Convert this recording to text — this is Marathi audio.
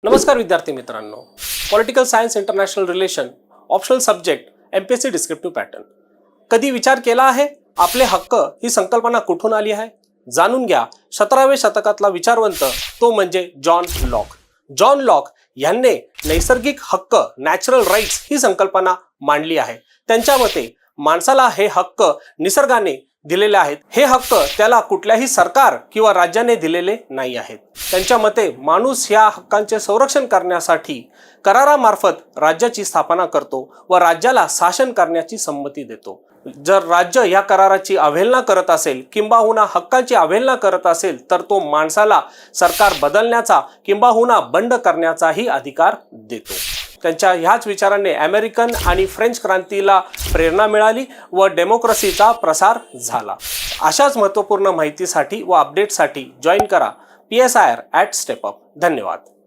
नमस्कार विद्यार्थी मित्रांनो, political science international relation optional subject MPSC descriptive pattern. कधी विचार केला आहे आपले हक्क ही संकल्पना कुठून आली आहे? जाणून घ्या. 17व्या शतकातला विचारवंत तो म्हणजे जॉन लॉक. जॉन लॉक यांनी नैसर्गिक हक्क नॅचरल राईट्स ही संकल्पना मांडली आहे. त्यांच्या मते माणसाला हे हक्क निसर्गाने दिलेले आहेत. हे हक्क त्याला कुठल्याही सरकार किंवा राज्याने दिलेले नाही आहेत. त्यांच्या मते माणूस ह्या हक्कांचे संरक्षण करण्यासाठी करारामार्फत राज्याची स्थापना करतो व राज्याला शासन करण्याची संमती देतो. जर राज्य या कराराची अवहेलना करत असेल किंबहुना हक्कांची अवहेलना करत असेल तर तो माणसाला सरकार बदलण्याचा किंबहुना बंड करण्याचाही अधिकार देतो. त्यांच्या ह्याच विचारांनी अमेरिकन आणि फ्रेंच क्रांतीला प्रेरणा मिळाली व डेमोक्रेसीचा प्रसार झाला. अशाच महत्त्वपूर्ण माहितीसाठी व अपडेटसाठी जॉईन करा PSIR@StepUp. धन्यवाद.